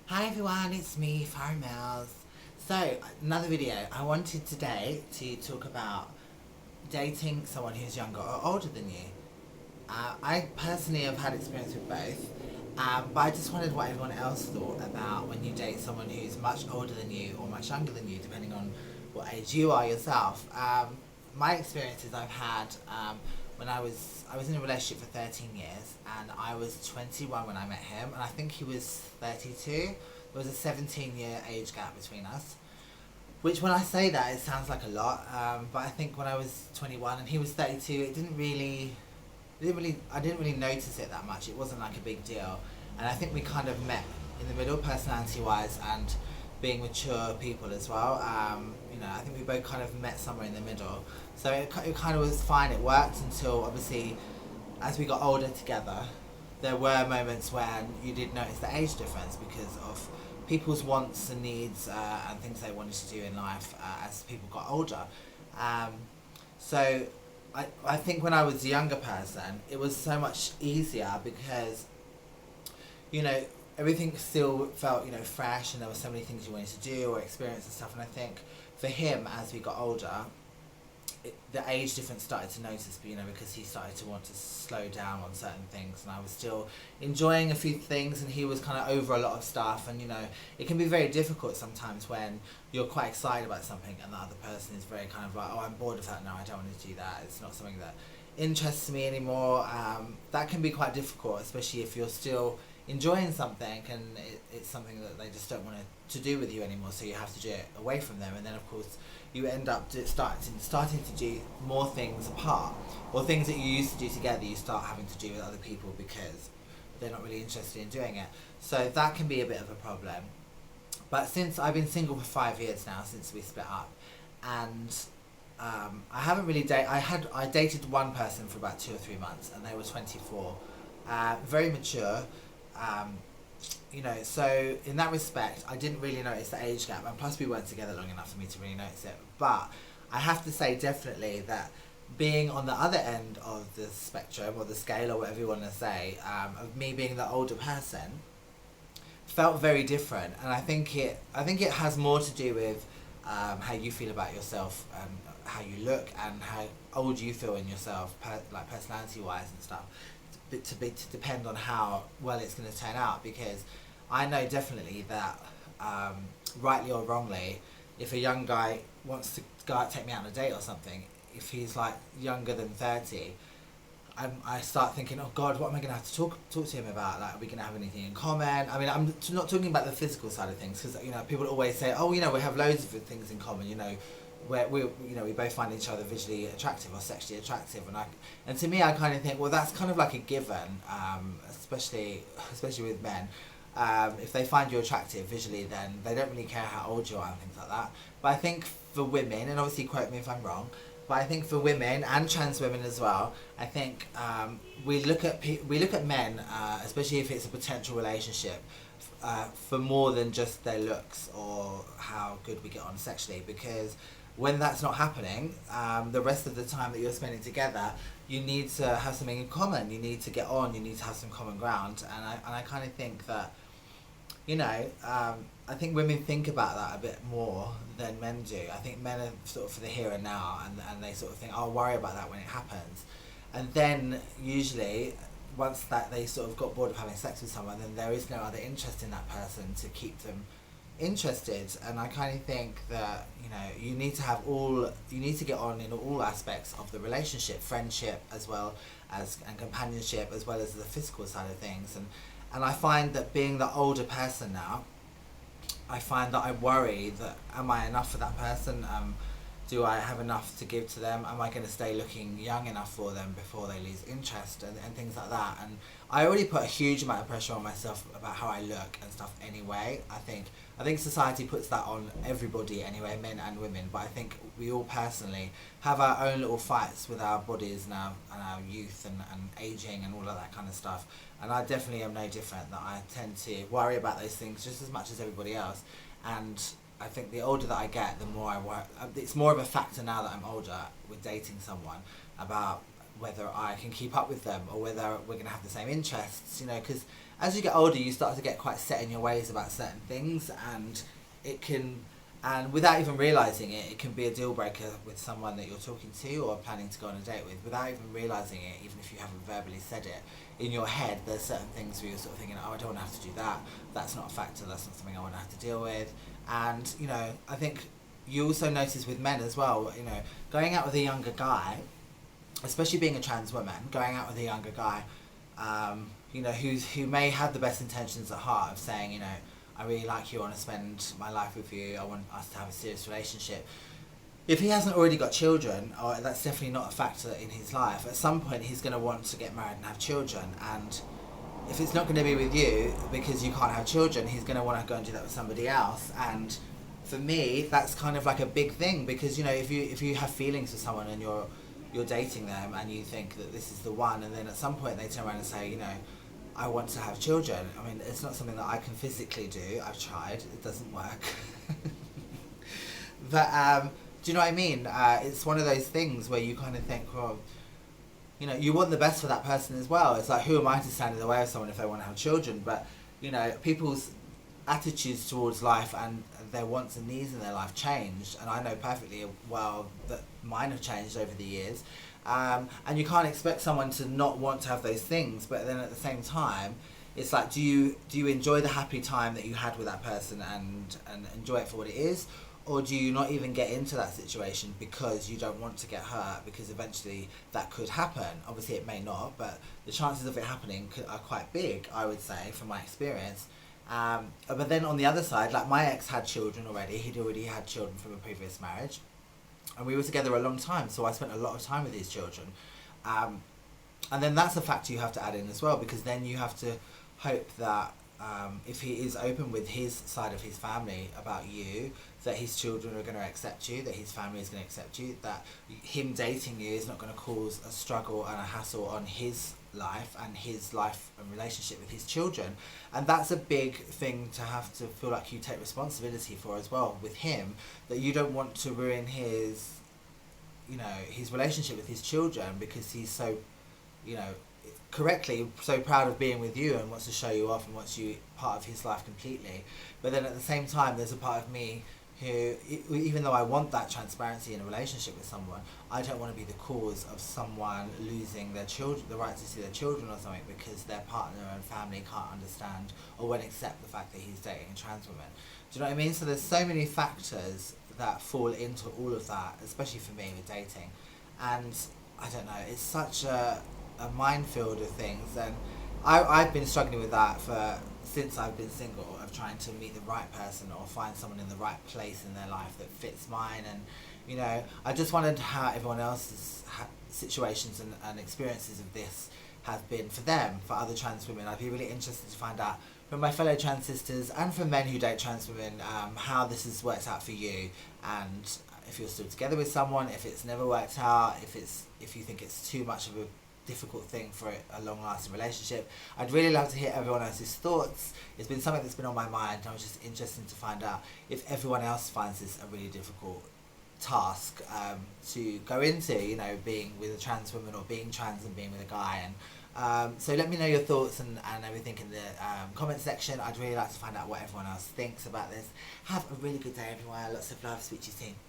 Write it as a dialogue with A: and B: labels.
A: Hi everyone, it's me, Farrah. So, another video. I wanted today to talk about dating someone who's younger or older than you. I personally have had experience with both, but I just wondered what everyone else thought about when you date someone who's much older than you or much younger than you, depending on what age you are yourself. My experiences I've had when I was in a relationship for 13 years, and I was 21 when I met him, and I think he was 32. There was a 17-year age gap between us. Which, when I say that, it sounds like a lot, but I think when I was 21 and he was 32, I didn't really notice it that much. It wasn't like a big deal, and I think we kind of met in the middle, personality-wise, and being mature people as well. I think we both kind of met somewhere in the middle, so it kind of was fine. It worked until, obviously, as we got older together, there were moments when you did notice the age difference because of people's wants and needs and things they wanted to do in life as people got older. Um, so I think when I was a younger person, it was so much easier because, you know, everything still felt, fresh, and there were so many things you wanted to do or experience and stuff. And I think for him, as we got older, the age difference started to notice, because he started to want to slow down on certain things, and I was still enjoying a few things, and he was kind of over a lot of stuff. And it can be very difficult sometimes when you're quite excited about something and the other person is very kind of like, oh, I'm bored of that now, I don't want to do that, it's not something that interests me anymore. That can be quite difficult, especially if you're still enjoying something and it's something that they just don't want to do with you anymore, so you have to do it away from them. And then, of course, you end up starting to do more things apart, or things that you used to do together you start having to do with other people because they're not really interested in doing it. So that can be a bit of a problem. But since I've been single for 5 years now, since we split up, and I haven't really I dated one person for about 2 or 3 months, and they were 24, very mature. So in that respect, I didn't really notice the age gap, and plus we weren't together long enough for me to really notice it. But I have to say definitely that being on the other end of the spectrum, or the scale, or whatever you want to say, of me being the older person, felt very different. And I think it has more to do with how you feel about yourself, and how you look, and how old you feel in yourself, like personality wise and stuff, to depend on how well it's going to turn out. Because I know definitely that, rightly or wrongly, if a young guy wants to go out, take me out on a date or something, if he's like younger than 30, I start thinking, oh God, what am I going to have to talk to him about? Like, are we going to have anything in common? I mean, I'm not talking about the physical side of things, because people always say, oh, we have loads of things in common, where we both find each other visually attractive or sexually attractive, and to me, I kind of think, well, that's kind of like a given, especially with men. If they find you attractive visually, then they don't really care how old you are and things like that. But I think for women, and obviously quote me if I'm wrong, but I think for women and trans women as well, I think we look at men, especially if it's a potential relationship, for more than just their looks or how good we get on sexually. Because when that's not happening, the rest of the time that you're spending together, you need to have something in common. You need to get on. You need to have some common ground. And I kind of think that, I think women think about that a bit more than men do. I think men are sort of for the here and now, and they sort of think, I'll worry about that when it happens. And then usually, once that they sort of got bored of having sex with someone, then there is no other interest in that person to keep them interested. And I kind of think that you need to get on in all aspects of the relationship, friendship as well as, and companionship, as well as the physical side of things. And I find that being the older person now, I find that I worry that, am I enough for that person? Do I have enough to give to them? Am I going to stay looking young enough for them before they lose interest, and things like that? And I already put a huge amount of pressure on myself about how I look and stuff anyway. I think society puts that on everybody anyway, men and women. But I think we all personally have our own little fights with our bodies and our youth and aging and all of that kind of stuff. And I definitely am no different. That I tend to worry about those things just as much as everybody else. And I think the older that I get, the more I work. It's more of a factor now that I'm older with dating someone, about whether I can keep up with them or whether we're going to have the same interests, you know, because as you get older you start to get quite set in your ways about certain things, and it can, and without even realising it, it can be a deal breaker with someone that you're talking to or planning to go on a date with, without even realising it, even if you haven't verbally said it. In your head, there's certain things where you're sort of thinking, oh, I don't want to have to do that, that's not a factor, that's not something I want to have to deal with. And, you know, I think you also notice with men as well, you know, going out with a younger guy, especially being a trans woman, going out with a younger guy, you know, who may have the best intentions at heart of saying, you know, I really like you, I want to spend my life with you, I want us to have a serious relationship. If he hasn't already got children, or that's definitely not a factor in his life, at some point he's going to want to get married and have children, and if it's not going to be with you because you can't have children, he's going to want to go and do that with somebody else. And for me, that's kind of like a big thing, because, you know, if you have feelings for someone and you're dating them and you think that this is the one, and then at some point they turn around and say, you know, I want to have children. I mean, it's not something that I can physically do. I've tried. It doesn't work. But do you know what I mean? It's one of those things where you kind of think, well, you know, you want the best for that person as well. It's like, who am I to stand in the way of someone if they want to have children? But, you know, people's attitudes towards life and their wants and needs in their life changed, and I know perfectly well that mine have changed over the years, and you can't expect someone to not want to have those things, but then at the same time it's like, do you enjoy the happy time that you had with that person and enjoy it for what it is, or do you not even get into that situation because you don't want to get hurt, because eventually that could happen. Obviously it may not, but the chances of it happening are quite big, I would say, from my experience. But then on the other side, like, my ex had children already. He'd already had children from a previous marriage, and we were together a long time, so I spent a lot of time with his children. And then that's a factor you have to add in as well, because then you have to hope that if he is open with his side of his family about you, that his children are going to accept you, that his family is going to accept you, that him dating you is not going to cause a struggle and a hassle on his life and relationship with his children. And that's a big thing to have to feel like you take responsibility for as well with him, that you don't want to ruin his, you know, his relationship with his children because he's so, you know, correctly so proud of being with you and wants to show you off and wants you part of his life completely. But then at the same time, there's a part of me who, even though I want that transparency in a relationship with someone, I don't want to be the cause of someone losing their children, the right to see their children or something, because their partner and family can't understand or won't accept the fact that he's dating a trans woman. Do you know what I mean? So there's so many factors that fall into all of that, especially for me with dating. And I don't know, it's such a minefield of things, and I've been struggling with that since I've been single, of trying to meet the right person or find someone in the right place in their life that fits mine. And, you know, I just wondered how everyone else's situations and experiences of this have been for them, for other trans women. I'd be really interested to find out from my fellow trans sisters and from men who date trans women, how this has worked out for you, and if you're still together with someone, if it's never worked out, if you think it's too much of a difficult thing for a long-lasting relationship. I'd really love to hear everyone else's thoughts. It's been something that's been on my mind, and I was just interested to find out if everyone else finds this a really difficult task to go into, you know, being with a trans woman or being trans and being with a guy. And so let me know your thoughts and everything in the comment section. I'd really like to find out what everyone else thinks about this. Have a really good day, everyone. Lots of love. Speak to you soon.